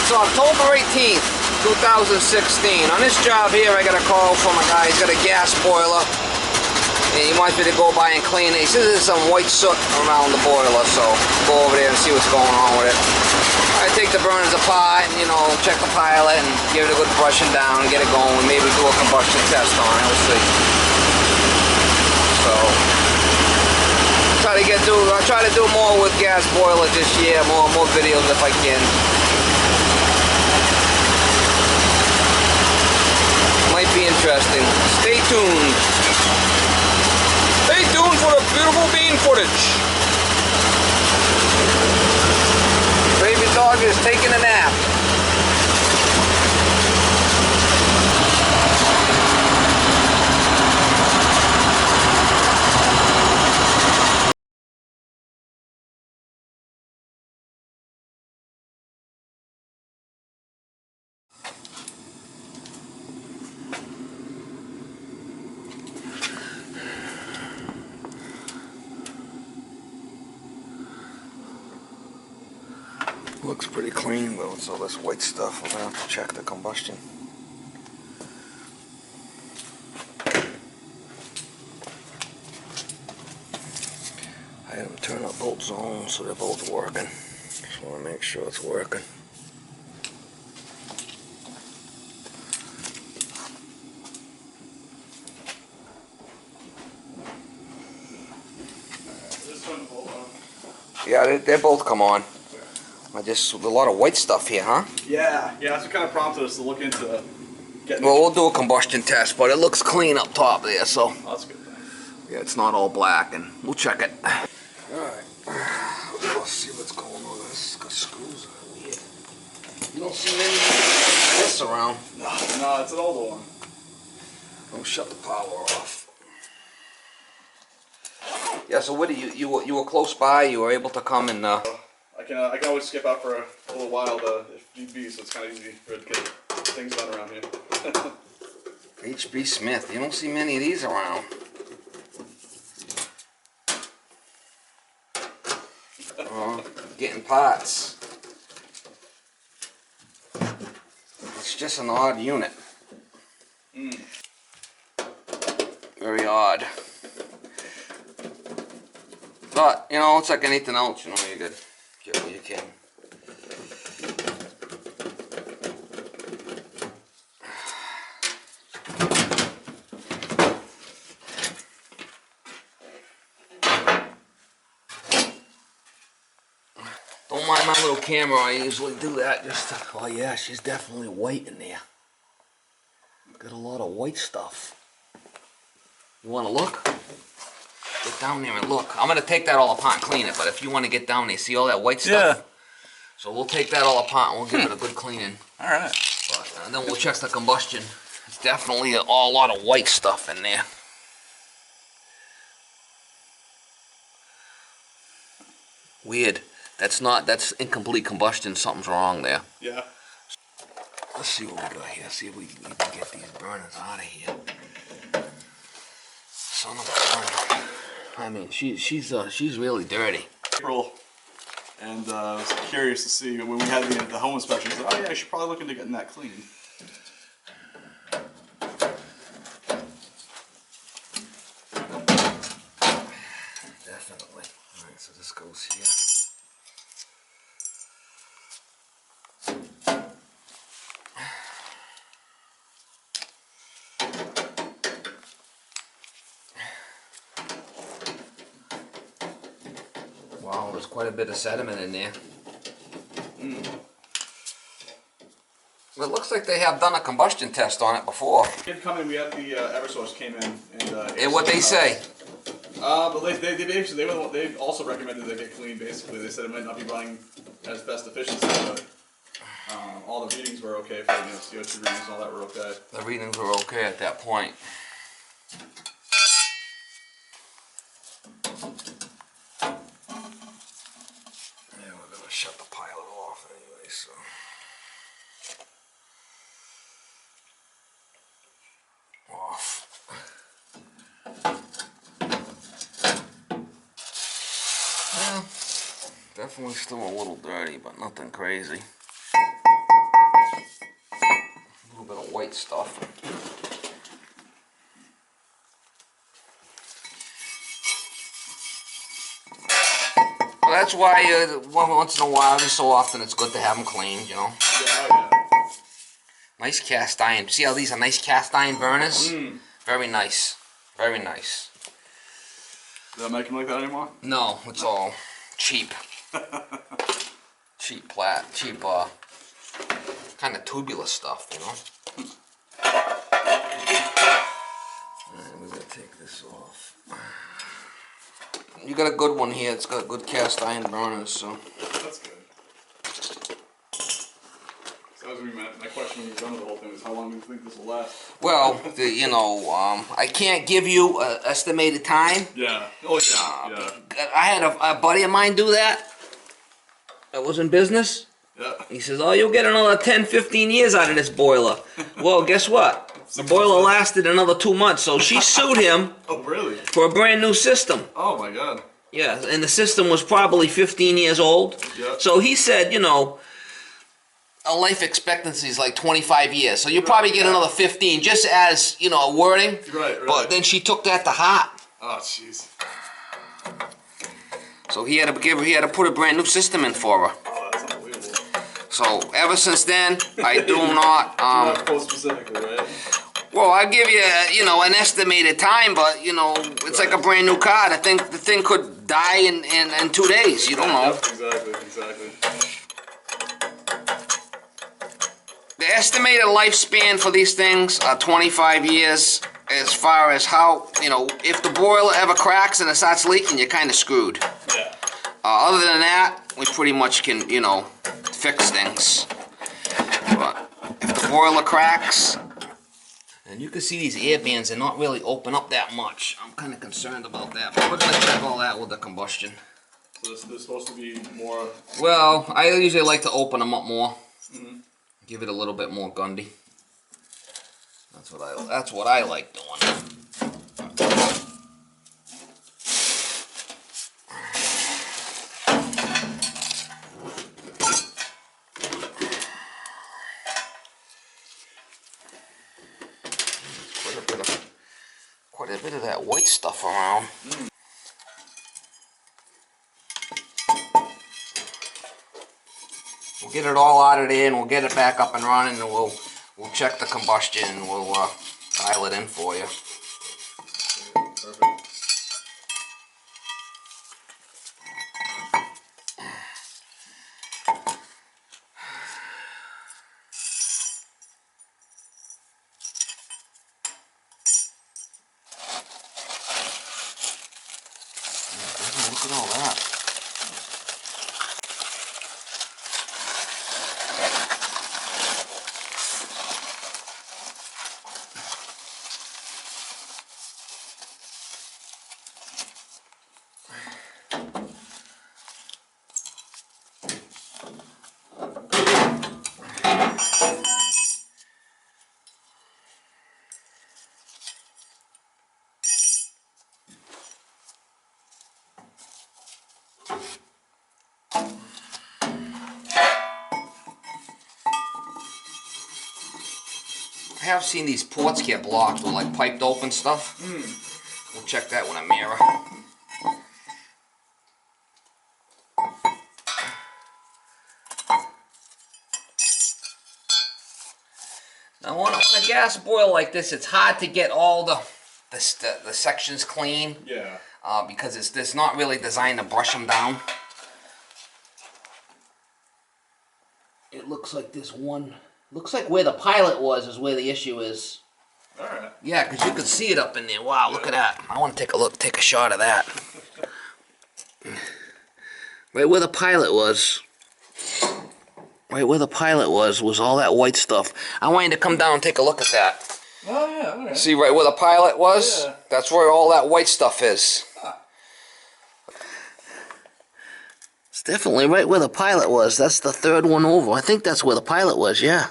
It's October 18th, 2016. On this job here, I got a call from a guy. He's got a gas boiler. And he wants me to go by and clean it. He says there's some white soot around the boiler, so go over there and see what's going on with it. I take the burners apart and, you know, check the pilot and give it a good brushing down and get it going. Maybe do a combustion test on it. We'll see. So, I'll try to do more with gas boilers this year. More videos if I can. Might be interesting. Stay tuned. Stay tuned for the beautiful bean footage. Baby dog is taking a nap. Looks pretty clean, but with all this white stuff, we're gonna have to check the combustion. I had them turn up both zones so they're both working. Just want to make sure it's working. Yeah, they both come on. Just a lot of white stuff here, huh? Yeah, that's what kind of prompted us to look into getting. Well, we'll do a combustion test, but it looks clean up top there, so. Oh, that's good. Yeah, it's not all black, and we'll check it. Alright, let's see what's going on. This screws are weird. You don't see many of this around. No, it's an older one. Don't shut the power off. Yeah, so what do you were close by? You were able to come and. I can always skip out for a little while if need be, so it's kind of easy to get things done around here. HB Smith, you don't see many of these around. Getting parts. It's just an odd unit. Very odd. But, you know, it's like anything else, you know, you could get what you can. Don't mind my little camera, I usually do that just to, oh yeah, she's definitely white in there. Got a lot of white stuff. You want to look? Get down there and look. I'm going to take that all apart and clean it, but if you want to get down there, see all that white stuff? Yeah. So we'll take that all apart and we'll give it a good cleaning. Alright. And then we'll check the combustion. It's definitely a lot of white stuff in there. Weird. That's incomplete combustion. Something's wrong there. Yeah. Let's see what we got here. See if we can get these burners out of here. Son of a gun. I mean, she's really dirty. April, and I was curious to see when we had the home inspection. I said, oh yeah, I should probably look into getting that clean. Definitely. All right, so this goes here. Wow, there's quite a bit of sediment in there. Well, it looks like they have done a combustion test on it before. We had come in, we had the Eversource came in and what they say? But they also recommended they get clean. Basically, they said it might not be running as best efficiency, but all the readings were okay for CO2 readings and all that were okay. The readings were okay at that point. Shut the pilot off anyway, so. Off. Well, definitely still a little dirty, but nothing crazy. white stuff. Well, that's why once in a while, every so often, it's good to have them cleaned, you know. Yeah. Nice cast iron. See how these are nice cast iron burners? Very nice. Very nice. Do they make them like that anymore? No, it's all cheap. Cheap kind of tubular stuff, you know. And we're gonna take this off. You got a good one here. It's got good cast iron burners, so. That's good. So that was my question when you were done with the whole thing was how long do you think this will last? Well, you know, I can't give you an estimated time. Yeah. Oh yeah. I had a buddy of mine do that. That was in business. Yeah. He says, oh, you'll get another 10, 15 years out of this boiler. Well, guess what? The boiler lasted another 2 months, so she sued him. Oh, really? For a brand new system. Oh, my God. Yeah, and the system was probably 15 years old. Yeah. So he said, you know, a life expectancy is like 25 years. So you'll probably get another 15, just as, you know, a wording. Right. But then she took that to heart. Oh, jeez. So he had to put a brand new system in for her. Oh, that's unbelievable. So ever since then, I do not. Not quote specifically, right? Well, I give you, you know, an estimated time, but you know, it's like a brand new car. The thing could die in 2 days. You don't know. Yep, exactly. The estimated lifespan for these things are 25 years. As far as how, you know, if the boiler ever cracks and it starts leaking, you're kind of screwed. Yeah. Other than that, we pretty much can, you know, fix things. But if the boiler cracks, and you can see these air bands, they're not really open up that much. I'm kind of concerned about that, but we're going to check all that with the combustion. So this is supposed to be more... Well, I usually like to open them up more. Give it a little bit more gundy. That's what I like doing. Quite a bit of that white stuff around. We'll get it all out of there and we'll get it back up and running, and we'll check the combustion and we'll dial it in for you. Perfect. Look at all that. I have seen these ports get blocked with like piped open stuff. We'll check that with a mirror. Now on a gas boil like this, it's hard to get all the sections clean. Yeah. Because it's not really designed to brush them down. It looks like this one. Looks like where the pilot was is where the issue is. Alright. Yeah, because you could see it up in there. Wow, look at that. I want to take a look, take a shot of that. Right where the pilot was. Right where the pilot was all that white stuff. I want you to come down and take a look at that. Oh, yeah, alright. See right where the pilot was? Yeah. That's where all that white stuff is. It's definitely right where the pilot was. That's the third one over. I think that's where the pilot was, yeah.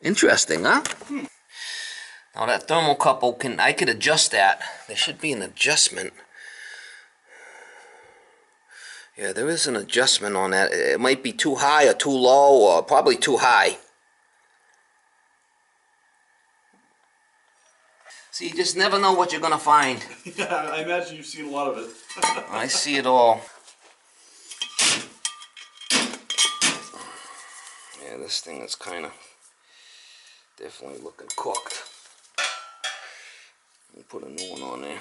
Interesting, huh? Now that thermocouple, I could adjust that. There should be an adjustment. Yeah, there is an adjustment on that. It might be too high or too low, or probably too high. See, you just never know what you're gonna find. Yeah, I imagine you've seen a lot of it. I see it all. Yeah, this thing is kind of definitely looking cooked. Let me put a new one on there.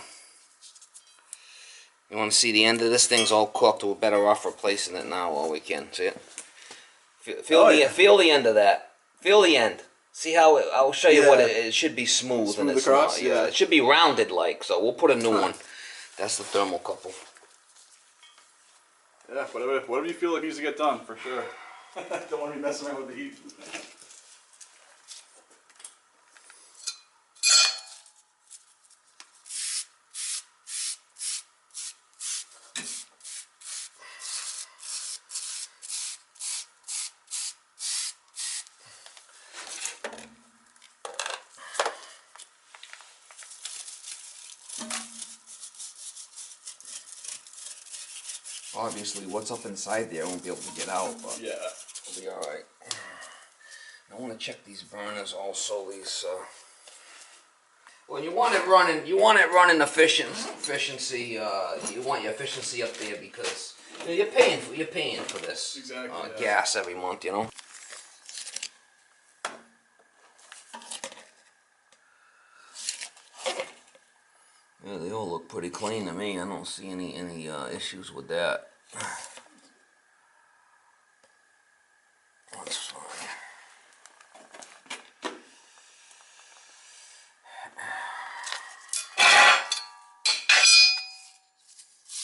You want to see the end of this thing's all cooked? We're better off replacing it now while we can. See it? Feel the end of that. Feel the end. See how I'll show you what it should be smooth and it's across, not. Yeah, it should be rounded like. So we'll put a new one. That's the thermocouple. Yeah, whatever you feel like needs to get done for sure. Don't want to be messing around with the heat. Obviously, what's up inside there I won't be able to get out, but Yeah, it'll be all right. I want to check these burners also. These. Well, you want it running. You want it running efficiency. You want your efficiency up there because you're paying for this exactly. gas every month. You know. Yeah, they all look pretty clean to me. I don't see any issues with that. That's fine.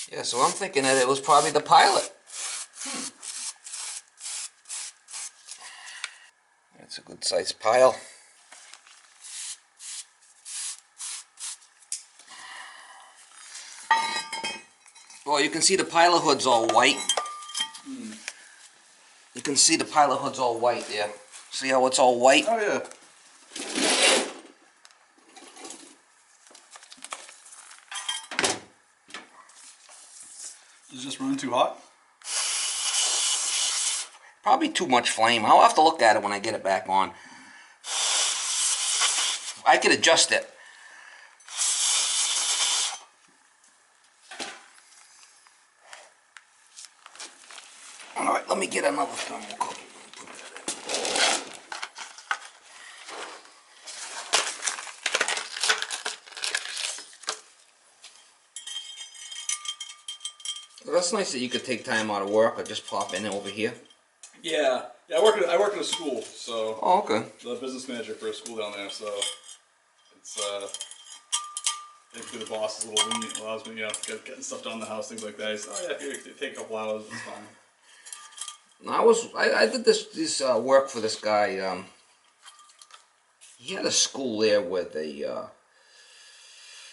Yeah, so I'm thinking that it was probably the pilot. That's a good sized pile. Well, you can see the pilot hood's all white. You can see the pilot hood's all white there. See how it's all white? Oh yeah. Is it just running too hot? Probably too much flame. I'll have to look at it when I get it back on. I could adjust it. Alright, let me get another thermocouple. Well, that's nice that you could take time out of work or just pop in over here. Yeah. Yeah, I work at a school, so. Oh, okay. The business manager for a school down there, so it's basically the boss is a little lenient, allows me, getting stuff done in the house, things like that. He said, oh yeah, here, take a couple hours, it's fine. I did this work for this guy. He had a school there where they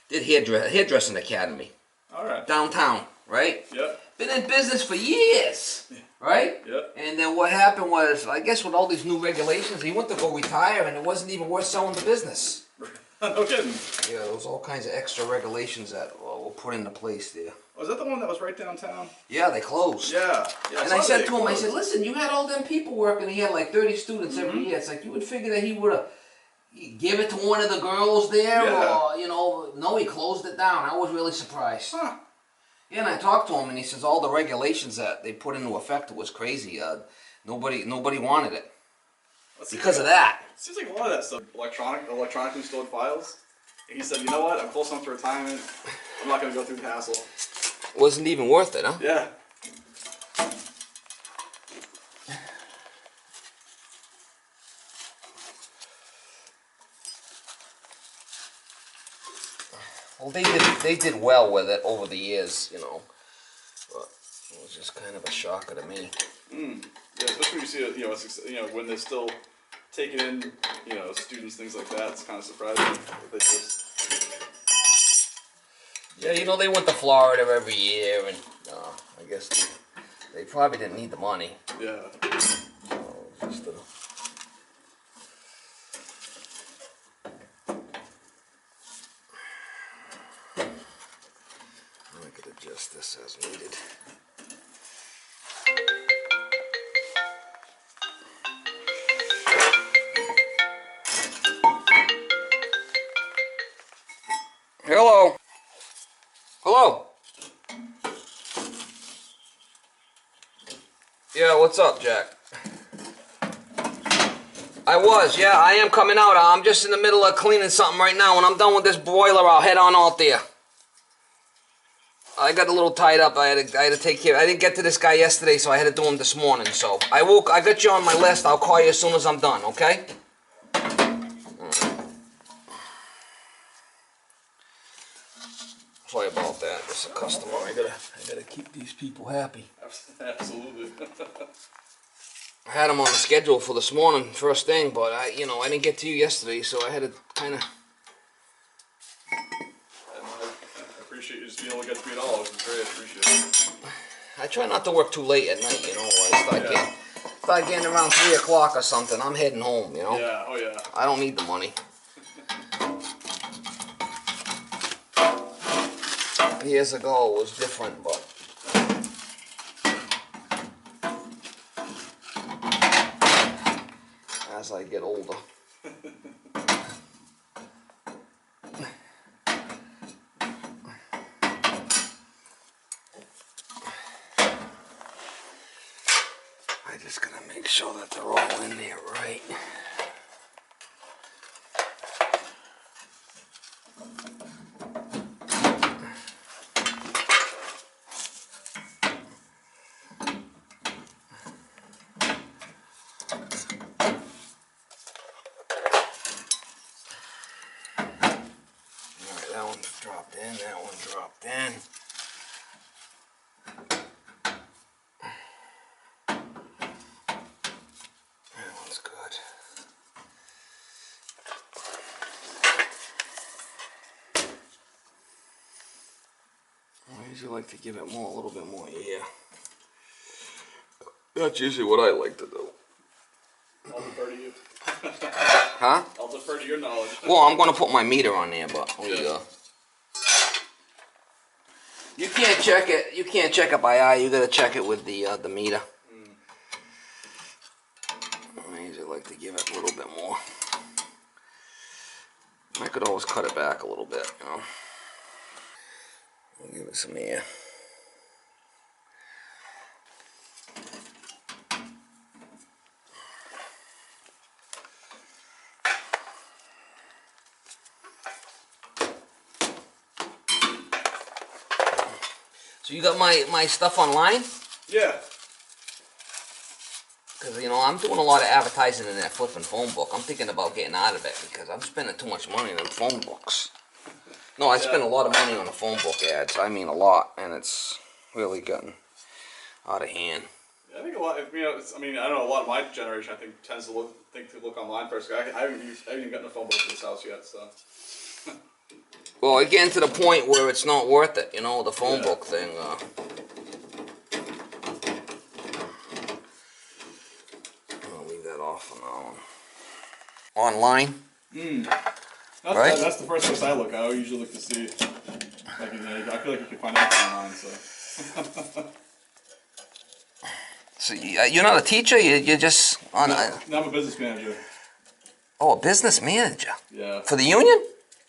did hairdressing academy. All right. Downtown, right? Yep. Been in business for years, right? Yep. And then what happened was, I guess with all these new regulations, he went to go retire, and it wasn't even worth selling the business. No kidding. Yeah, there was all kinds of extra regulations that were put into place there. Was that the one that was right downtown? Yeah, they closed. Yeah. And I said to him, I said, listen, you had all them people working, he had like 30 students every year. It's like, you would figure that he would have give it to one of the girls there, or, no, he closed it down. I was really surprised. Huh. Yeah, and I talked to him, and he says all the regulations that they put into effect, it was crazy. Nobody wanted it because of that. Seems like a lot of that stuff, electronically stored files. And he said, you know what, I'm close enough to retirement, I'm not going to go through the hassle. Wasn't even worth it, huh? Yeah. Well, they did well with it over the years, but it was just kind of a shocker to me. Yeah, especially when you see it, when they're still taking in, students, things like that. It's kind of surprising that they just. Yeah, they went to Florida every year, and I guess they probably didn't need the money. Yeah. Just I could adjust this as needed. Hello. Hello. Yeah, what's up, Jack? Yeah, I am coming out. I'm just in the middle of cleaning something right now. When I'm done with this boiler, I'll head on out there. I got a little tied up. I had to take care. I didn't get to this guy yesterday, so I had to do him this morning. So I got you on my list. I'll call you as soon as I'm done, okay? Sorry about that. This is a customer. I gotta keep these people happy. Absolutely. I had them on the schedule for this morning, first thing, but I didn't get to you yesterday, so I had to kind of. I appreciate you just being able to get to me at all. It's great. I appreciate it. I try not to work too late at night, I start getting around 3 o'clock or something. I'm heading home, Yeah. Oh yeah. I don't need the money. Years ago it was different, but as I get older. I just gotta make sure that they're all in there right. That one dropped in, that one dropped in. That one's good. I usually like to give it a little bit more air. That's usually what I like to do. I'll defer to you. Huh? I'll defer to your knowledge. Well, I'm going to put my meter on there, but there you go. You can't check it. You can't check it by eye. You got to check it with the meter. I usually like to give it a little bit more. I could always cut it back a little bit, I'll give it some air. So you got my stuff online? Yeah. Because, I'm doing a lot of advertising in that flipping phone book. I'm thinking about getting out of it because I'm spending too much money on phone books. No, I spend a lot of money on the phone book ads. I mean a lot, and it's really getting out of hand. Yeah, I think a lot. I don't know. A lot of my generation, I think, tends to look online first. I haven't even gotten a phone book for this house yet, so. Well, again, to the point where it's not worth it, the phone book thing. I'll leave that off for now. Online? That's the first place I look. I usually look to see. I feel like you can find out online. So. So you're not a teacher. You're just on. No, I'm a business manager. Oh, a business manager. Yeah. For the union?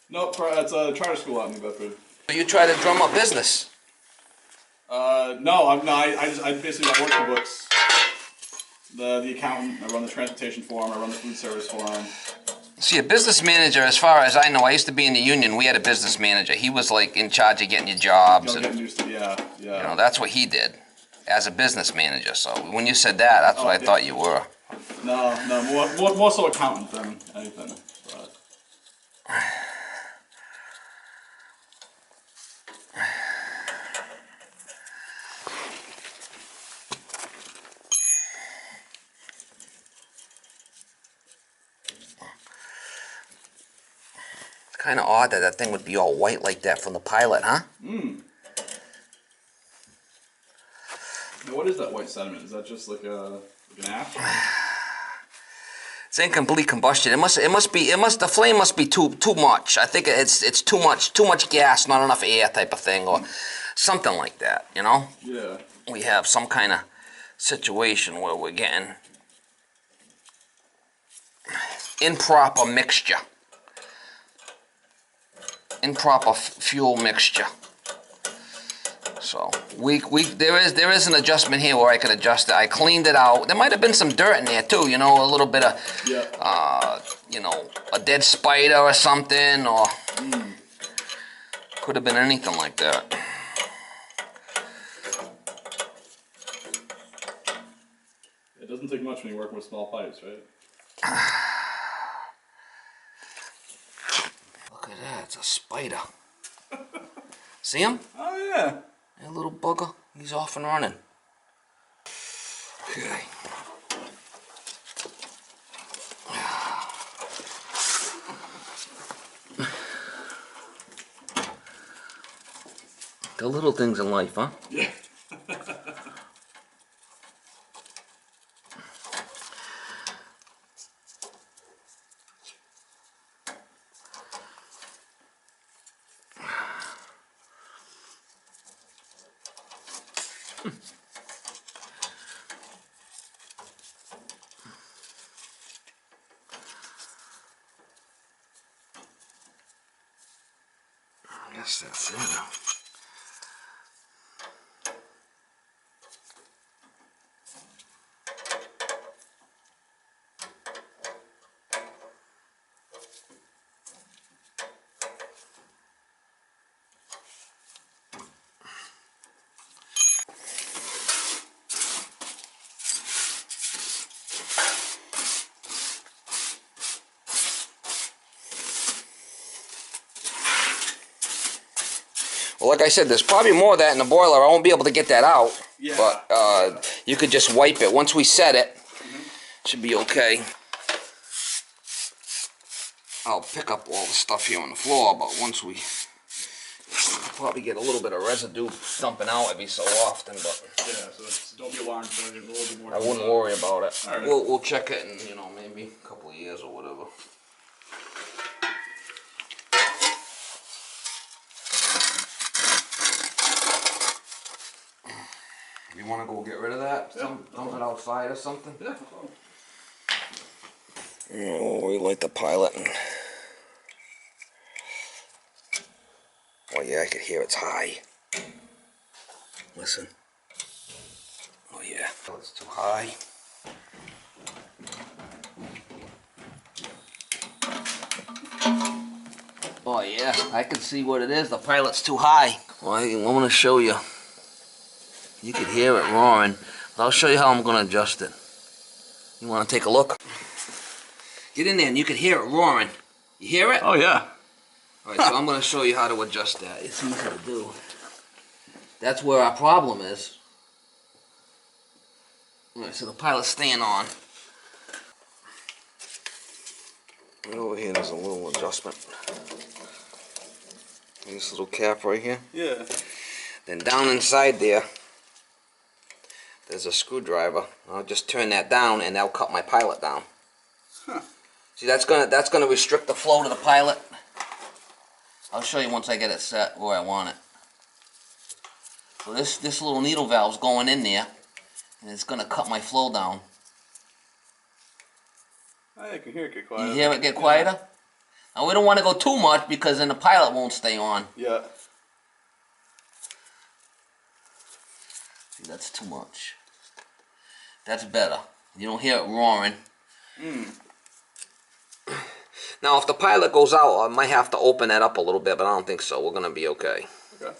No, it's a charter school out in New Bedford. So you try to drum up business? No, I basically work the books. The accountant. I run the transportation for him. I run the food service for him. See, a business manager, as far as I know, I used to be in the union. We had a business manager. He was like in charge of getting you jobs. Getting used to, yeah. That's what he did as a business manager. So when you said that, that's what I thought you were. No, more so accountant than anything. But. Kind of odd that thing would be all white like that from the pilot, huh? Now, what is that white sediment? Is that just like an ash? It's incomplete combustion. The flame must be too much. I think it's too much gas, not enough air type of thing, or something like that. Yeah. We have some kind of situation where we're getting improper mixture. improper fuel mixture. So there is an adjustment here where I could adjust it. I cleaned it out. There might have been some dirt in there too, you know, a little bit of, you know, a dead spider or something, or could have been anything like that. It doesn't take much when you're working with small pipes, right? Look at that, it's a spider. See him? Oh yeah. That little bugger, he's off and running. Okay. The little things in life, huh? Yeah. I guess that's it. Well, like I said, there's probably more of that in the boiler. I won't be able to get that out. Yeah. But you could just wipe it. Once we set it, should be okay. I'll pick up all the stuff here on the floor, but once we probably get a little bit of residue dumping out every so often, but Yeah, so don't be alarmed if I get a little bit more. I wouldn't worry about it. All right. We'll check it in, you know, maybe a couple of years or whatever. You want to go get rid of that? Yeah. Dump it outside or something? Yeah. Oh, we light the pilot. Oh yeah, I could hear it's high. Listen. Oh yeah, it's too high. Oh yeah, I can see what it is. The pilot's too high. Well, I want to show you. You could hear it roaring, but I'll show you how I'm going to adjust it. You want to take a look? Get in there and you can hear it roaring. You hear it? Oh yeah. Alright, so I'm going to show you how to adjust that. It's easy to do. That's where our problem is. Alright, so the pilot's staying on. Right over here there's a little adjustment. This little cap right here. Yeah. Then down inside there, there's a screwdriver. I'll just turn that down and that'll cut my pilot down. Huh. See, that's gonna restrict the flow to the pilot. I'll show you once I get it set where I want it. So this little needle valve's going in there, and it's gonna cut my flow down. I can hear it get quieter. You hear it get quieter? Now we don't want to go too much because then the pilot won't stay on. Yeah. See, that's too much. That's better. You don't hear it roaring. Now, if the pilot goes out, I might have to open that up a little bit, but I don't think so. We're gonna be okay. Okay.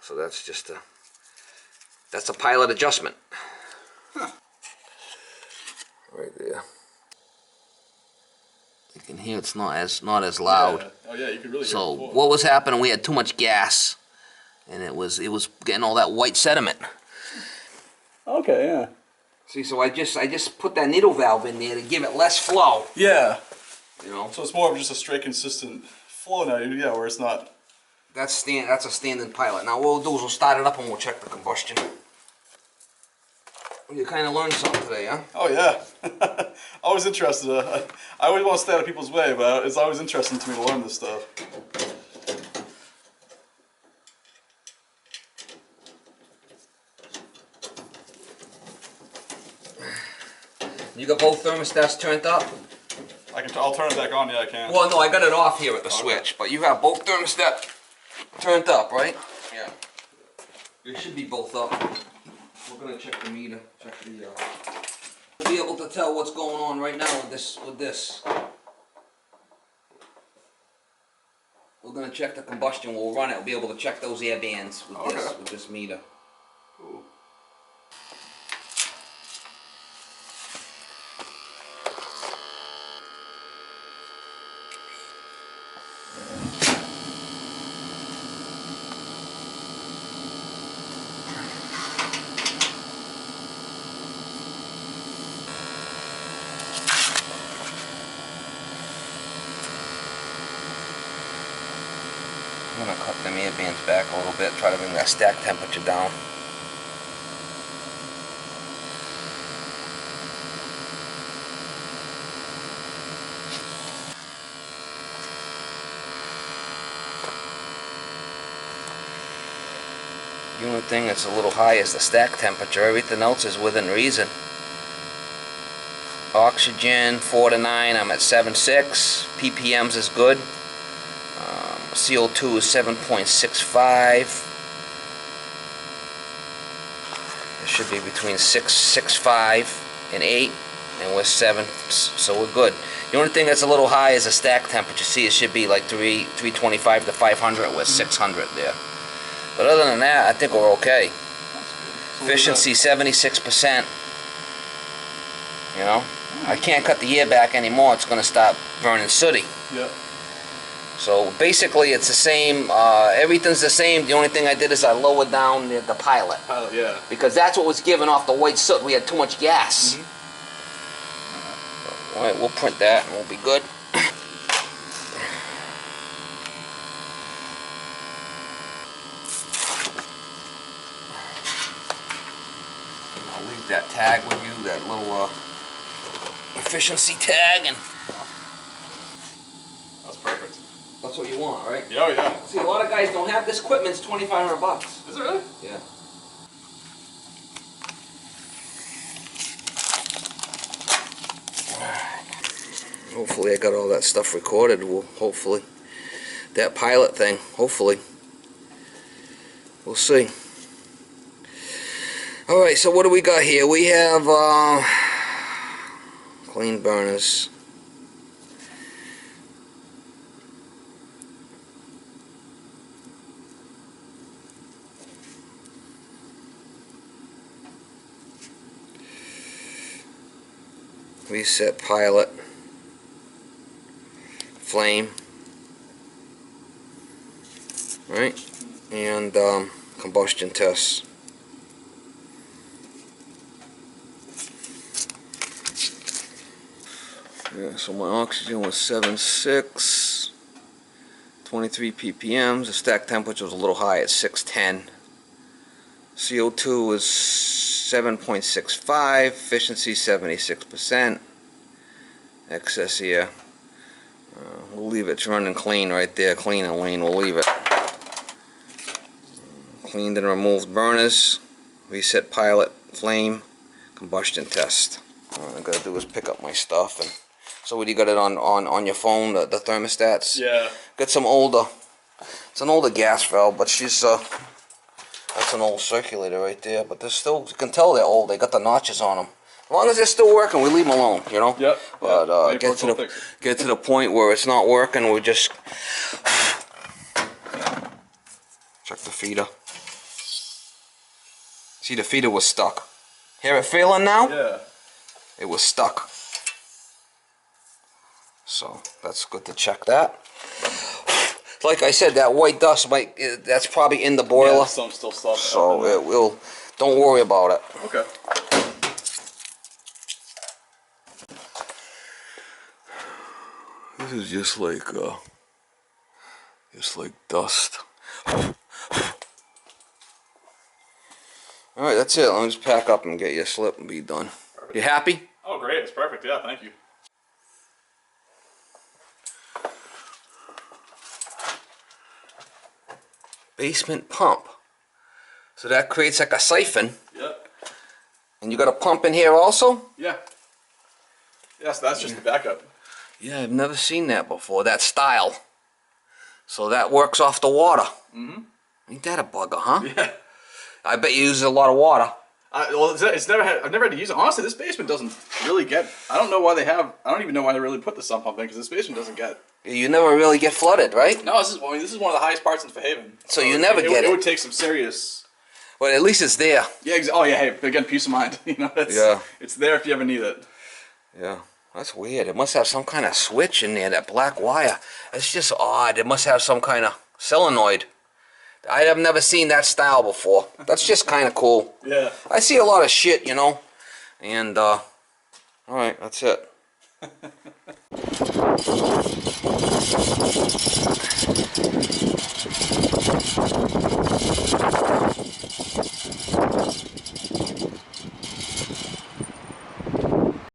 So that's just a pilot adjustment. Huh. Right there. You can hear it's not as loud. Yeah. Oh yeah, you can really hear So it before. what was happening? We had too much gas, and it was getting all that white sediment. Okay, yeah. See, so I just put that needle valve in there to give it less flow. Yeah. You know. So it's more of just a straight, consistent flow now. Yeah, where it's not. That's a standard pilot. Now what we'll do is we'll start it up and we'll check the combustion. You kind of learned something today, huh? Oh yeah. Always interested. I always want to stay out of people's way, but it's always interesting to me to learn this stuff. You got both thermostats turned up? I'll turn it back on. Yeah, I can. Well, no, I got it off here at the switch, but you have both thermostat turned up, right? Yeah. They should be both up. We're gonna check the meter, check the. We'll be able to tell what's going on right now with this. We're gonna check the combustion. We'll run it. We'll be able to check those air bands with this meter. Cool. I'm gonna cut them air bands back a little bit, try to bring that stack temperature down. The only thing that's a little high is the stack temperature. Everything else is within reason. Oxygen 4 to 9, I'm at 7.6. ppms is good. CO2 is 7.65. It should be between 6.65 and 8, and we're 7, so we're good. The only thing that's a little high is the stack temperature. See, it should be like 325 to 500. We're 600 there. But other than that, I think we're okay. Efficiency 76%. You know, I can't cut the air back anymore. It's going to stop burning sooty. Yeah. So basically, it's the same. Everything's the same. The only thing I did is I lowered down the pilot. Pilot, yeah. Because that's what was giving off the white soot. We had too much gas. All right, we'll print that and we'll be good. I'll leave that tag with you, that little efficiency tag, and That's perfect. that's what you want, right? Yeah, oh yeah. See, a lot of guys don't have this equipment. It's $2,500. Is it really? Yeah. Hopefully I got all that stuff recorded. Hopefully. That pilot thing, hopefully. We'll see. Alright, so what do we got here? We have clean burners. Reset pilot. Flame. Right? And combustion tests. Yeah, so my oxygen was 7.6, 23 ppm. The stack temperature was a little high at 610. CO2 was 7.65, efficiency 76%. Excess air. We'll leave it running clean right there, clean and lean. We'll leave it. Cleaned and removed burners. Reset pilot, flame, combustion test. All I gotta do is pick up my stuff. And so, what, you got it on your phone, the thermostats? Yeah. Got some older. It's an older gas valve, but she's that's an old circulator right there. But they're still, you can tell they're old. They got the notches on them. As long as they're still working, we leave them alone, you know. Yep. But get to the point where it's not working, we just check the feeder. See, the feeder was stuck. Hear it failing now? Yeah. It was stuck. So that's good to check that. Like I said, that white dust that's probably in the boiler. Yeah, some still stuck. So it will. Don't worry about it. Okay. This is just like dust. All right, that's it. Let me just pack up and get you a slip and be done. Perfect. You happy? Oh, great. It's perfect. Yeah, thank you. Basement pump. So that creates like a siphon. Yep. And you got a pump in here also? Yeah. Yes, that's just the backup. Yeah, I've never seen that before, that style. So that works off the water. Mm-hmm. Ain't that a bugger, huh? Yeah. I bet you use a lot of water. Well, I've never had to use it. Honestly, this basement doesn't really get. I don't know why they have. I don't even know why they really put the sump pump in because this basement doesn't get. You never really get flooded, right? No, this is one of the highest parts in Fairhaven. So you never get it. It would take some serious. Well, at least it's there. Yeah. Oh yeah. Hey, again, peace of mind. You know. It's there if you ever need it. Yeah. That's weird. It must have some kind of switch in there, that black wire. It's just odd. It must have some kind of solenoid. I have never seen that style before. That's just kind of cool. Yeah. I see a lot of shit, you know. And, alright, that's it.